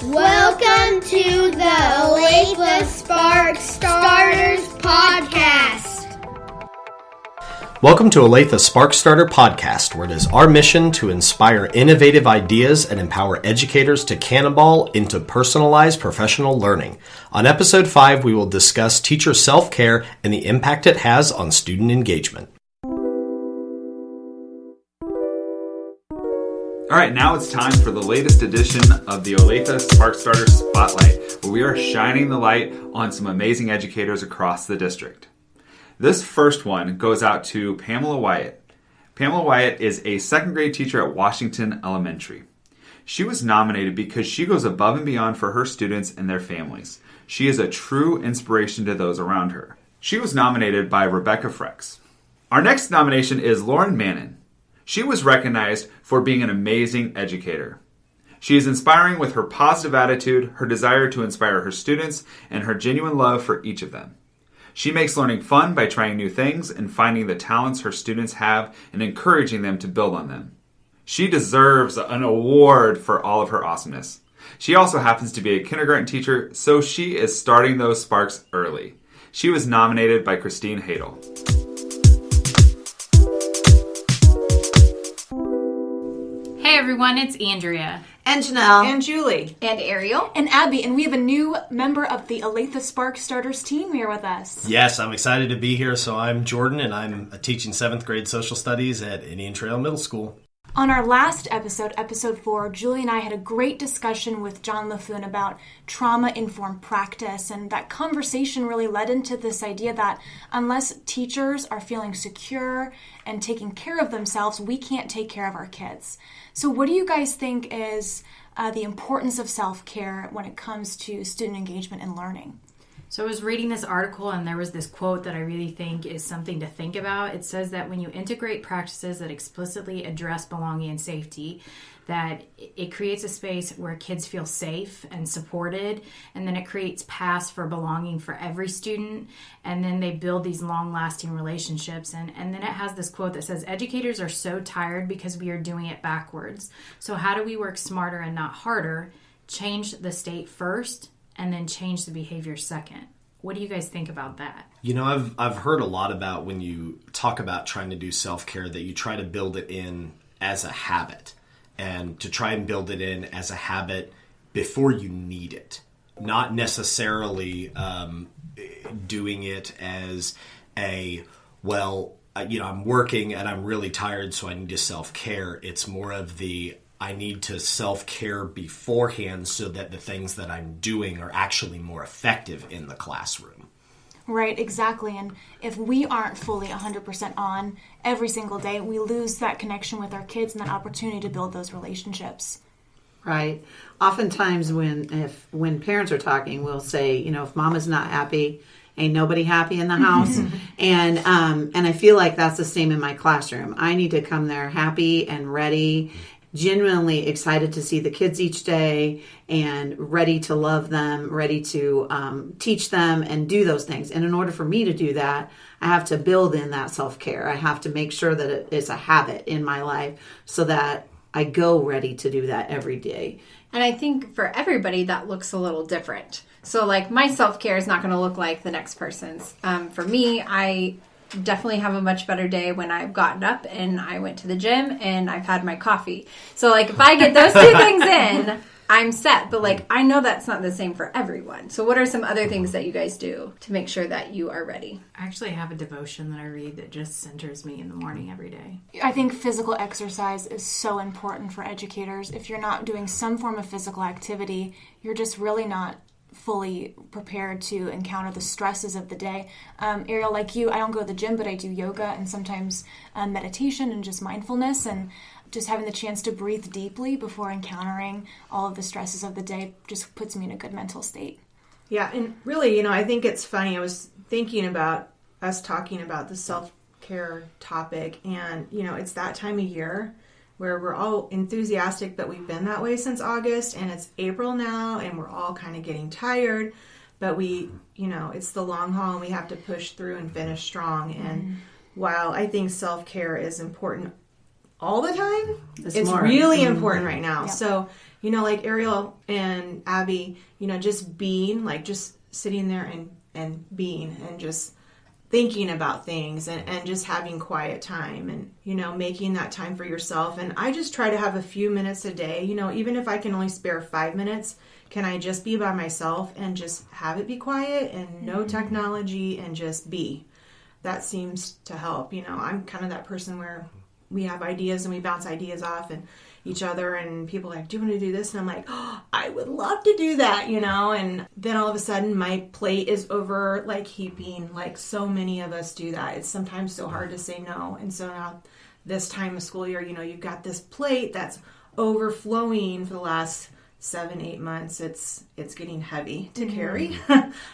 Welcome to the Olathe Spark Starters Podcast. Welcome to Olathe Spark Starter Podcast, where it is our mission to inspire innovative ideas and empower educators to cannonball into personalized professional learning. On episode 5, we will discuss teacher self-care and the impact it has on student engagement. All right, now it's time for the latest edition of the Olathe Spark Starters Spotlight, where we are shining the light on some amazing educators across the district. This first one goes out to Pamela Wyatt. Pamela Wyatt is a second grade teacher at Washington Elementary. She was nominated because she goes above and beyond for her students and their families. She is a true inspiration to those around her. She was nominated by Rebecca Frex. Our next nomination is Lauren Mannon. She was recognized for being an amazing educator. She is inspiring with her positive attitude, her desire to inspire her students, and her genuine love for each of them. She makes learning fun by trying new things and finding the talents her students have and encouraging them to build on them. She deserves an award for all of her awesomeness. She also happens to be a kindergarten teacher, so she is starting those sparks early. She was nominated by Christine Hadel. Hey everyone, it's Andrea. And Janelle. And Julie. And Ariel. And Abby. And we have a new member of the Olathe Spark Starters team here with us. Yes, I'm excited to be here. So I'm Jordan, and I'm teaching 7th grade social studies at Indian Trail Middle School. On our last episode, episode 4, Julie and I had a great discussion with John LaFoon about trauma-informed practice, and that conversation really led into this idea that unless teachers are feeling secure and taking care of themselves, we can't take care of our kids. So what do you guys think is the importance of self-care when it comes to student engagement and learning? So I was reading this article and there was this quote that I really think is something to think about. It says that when you integrate practices that explicitly address belonging and safety, that it creates a space where kids feel safe and supported, and then it creates paths for belonging for every student, and then they build these long-lasting relationships. And then it has this quote that says, educators are so tired because we are doing it backwards. So how do we work smarter and not harder, change the state first, and then change the behavior second? What do you guys think about that? You know, I've heard a lot about when you talk about trying to do self-care that you try to build it in as a habit, and to try and build it in as a habit before you need it. Not necessarily doing it as I'm working and I'm really tired, so I need to self-care. It's more of I need to self-care beforehand so that the things that I'm doing are actually more effective in the classroom. Right, exactly. And if we aren't fully 100% on every single day, we lose that connection with our kids and that opportunity to build those relationships. Right. Oftentimes when parents are talking, we'll say, if mama's not happy, ain't nobody happy in the house. and I feel like that's the same in my classroom. I need to come there happy and ready, genuinely excited to see the kids each day and ready to love them, ready to teach them and do those things. And in order for me to do that, I have to build in that self-care. I have to make sure that it is a habit in my life so that I go ready to do that every day. And I think for everybody that looks a little different. So like my self-care is not going to look like the next person's. For me, I definitely have a much better day when I've gotten up and I went to the gym and I've had my coffee. So like if I get those two things in, I'm set. But like I know that's not the same for everyone. So what are some other things that you guys do to make sure that you are ready? I actually have a devotion that I read that just centers me in the morning every day. I think physical exercise is so important for educators. If you're not doing some form of physical activity, you're just really not fully prepared to encounter the stresses of the day. Ariel, like you, I don't go to the gym, but I do yoga and sometimes meditation and just mindfulness, and just having the chance to breathe deeply before encountering all of the stresses of the day just puts me in a good mental state. Yeah, and really, I think it's funny. I was thinking about us talking about the self-care topic, and, it's that time of year where we're all enthusiastic, but we've been that way since August, and it's April now, and we're all kind of getting tired, but we, it's the long haul, and we have to push through and finish strong. And while I think self-care is important all the time, it's more really important right now. Yeah. So, you know, like Ariel and Abby, you know, just being, like just sitting there and being and just thinking about things and just having quiet time and, you know, making that time for yourself. And I just try to have a few minutes a day, you know, even if I can only spare 5 minutes, can I just be by myself and just have it be quiet and no technology and just be? That seems to help. You know, I'm kind of that person where we have ideas and we bounce ideas off and each other, and people are like, do you want to do this? And I'm like, oh, I would love to do that, you know. And then all of a sudden my plate is over, like heaping, like so many of us do that. It's sometimes so hard to say no. And so now this time of school year, you know, you've got this plate that's overflowing for the last 7-8 months. It's getting heavy to carry.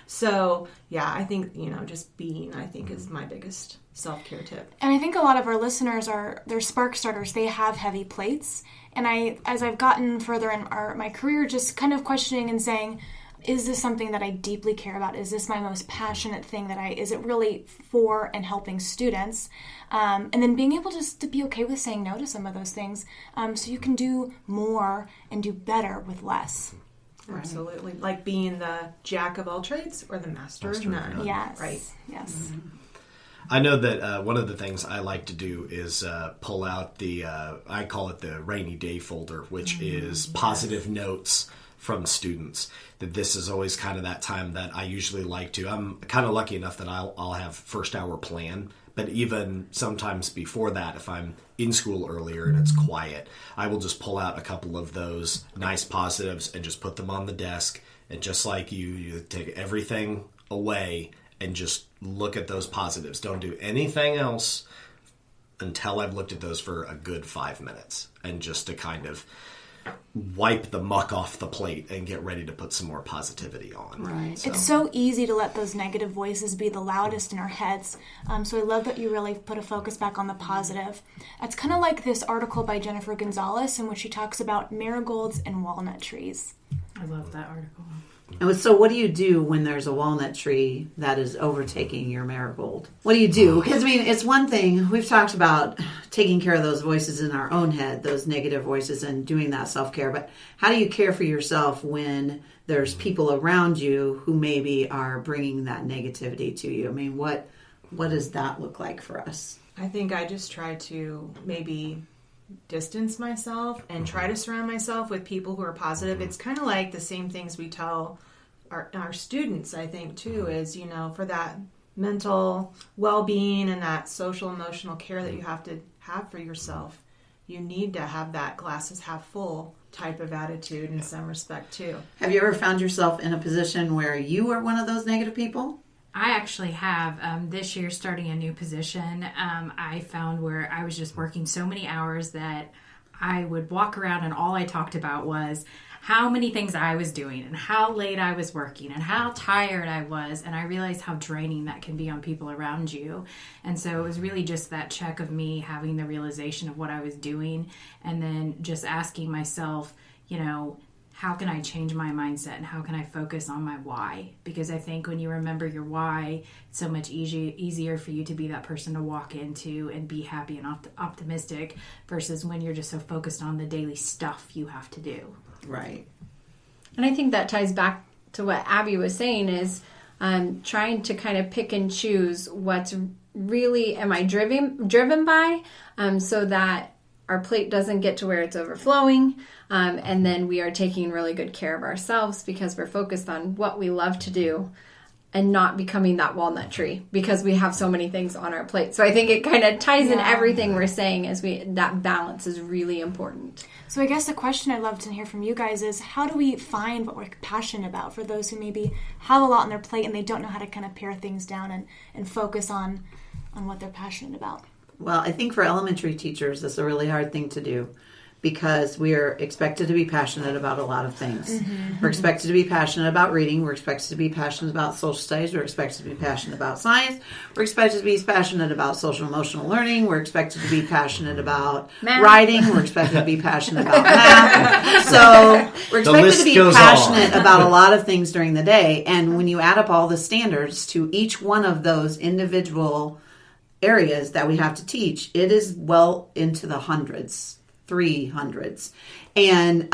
So yeah, I think, you know, just being, I think, is my biggest self-care tip. And I think a lot of our listeners they're spark starters. They have heavy plates. And as I've gotten further in my career, just kind of questioning and saying, is this something that I deeply care about? Is this my most passionate thing is it really for and helping students? And then being able just to be okay with saying no to some of those things, so you can do more and do better with less. Absolutely. Like being the jack of all trades or the master of none. Yes. Right. Yes. I know that one of the things I like to do is pull out I call it the rainy day folder, which is positive notes from students. That this is always kind of that time that I usually like to. I'm kind of lucky enough that I'll have first hour plan, but even sometimes before that, if I'm in school earlier and it's quiet, I will just pull out a couple of those nice positives and just put them on the desk. And just like you take everything away and just look at those positives. Don't do anything else until I've looked at those for a good 5 minutes, and just to kind of wipe the muck off the plate and get ready to put some more positivity on. Right. It's so easy to let those negative voices be the loudest in our heads. So I love that you really put a focus back on the positive. It's kind of like this article by Jennifer Gonzalez in which she talks about marigolds and walnut trees. I love that article. And so what do you do when there's a walnut tree that is overtaking your marigold? What do you do? Because, I mean, it's one thing. We've talked about taking care of those voices in our own head, those negative voices, and doing that self-care. But how do you care for yourself when there's people around you who maybe are bringing that negativity to you? I mean, what does that look like for us? I think I just try to maybe distance myself and try to surround myself with people who are positive. It's kind of like the same things we tell our students, I think, too, is, you know, for that mental well-being and that social emotional care that you have to have for yourself, you need to have that glasses half full type of attitude in some respect too. Have you ever found yourself in a position where you are one of those negative people? I actually have. This year, starting a new position, I found where I was just working so many hours that I would walk around and all I talked about was how many things I was doing and how late I was working and how tired I was. And I realized how draining that can be on people around you. And so it was really just that check of me having the realization of what I was doing and then just asking myself, you know, how can I change my mindset and how can I focus on my why? Because I think when you remember your why, it's so much easier for you to be that person to walk into and be happy and optimistic versus when you're just so focused on the daily stuff you have to do. Right. And I think that ties back to what Abby was saying is trying to kind of pick and choose what's really am I driven by so that our plate doesn't get to where it's overflowing, and then we are taking really good care of ourselves because we're focused on what we love to do and not becoming that walnut tree because we have so many things on our plate. So I think it kind of ties in everything we're saying as that balance is really important. So I guess the question I'd love to hear from you guys is how do we find what we're passionate about for those who maybe have a lot on their plate and they don't know how to kind of pare things down and focus on what they're passionate about? Well, I think for elementary teachers, that's a really hard thing to do because we are expected to be passionate about a lot of things. Mm-hmm. We're expected to be passionate about reading. We're expected to be passionate about social studies. We're expected to be passionate about science. We're expected to be passionate about social emotional learning. We're expected to be passionate about writing. We're expected to be passionate about math. So we're expected to be passionate about a lot of things during the day. And when you add up all the standards to each one of those individual areas that we have to teach, it is well into the hundreds, 300s. And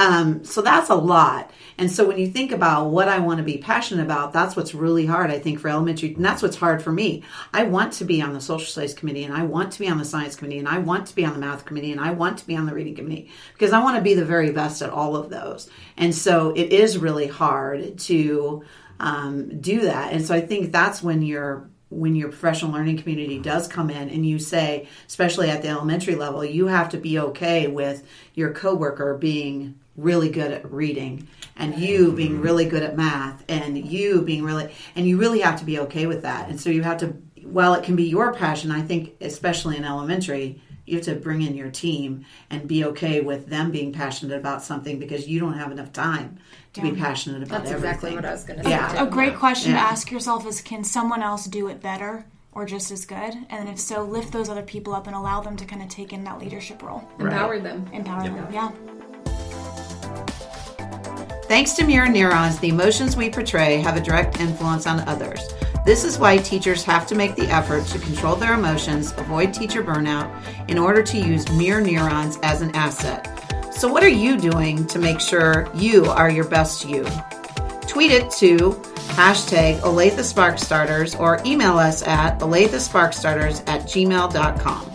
so that's a lot. And so when you think about what I want to be passionate about, that's what's really hard, I think, for elementary. And that's what's hard for me. I want to be on the social studies committee, and I want to be on the science committee, and I want to be on the math committee, and I want to be on the reading committee, because I want to be the very best at all of those. And so it is really hard to do that. And so I think that's when your professional learning community does come in, and you say, especially at the elementary level, you have to be okay with your coworker being really good at reading, and you being really good at math, and you really have to be okay with that. And so you have to, while it can be your passion, I think especially in elementary, you have to bring in your team and be okay with them being passionate about something, because you don't have enough time to be passionate about everything. That's exactly what I was going to say. Yeah. A great question to ask yourself is, can someone else do it better or just as good? And if so, lift those other people up and allow them to kind of take in that leadership role. Empower them. Empower them, yeah. Thanks to mirror neurons, the emotions we portray have a direct influence on others. This is why teachers have to make the effort to control their emotions, avoid teacher burnout, in order to use mirror neurons as an asset. So what are you doing to make sure you are your best you? Tweet it to #Olathe Spark Starters or email us at olathe spark starters@gmail.com.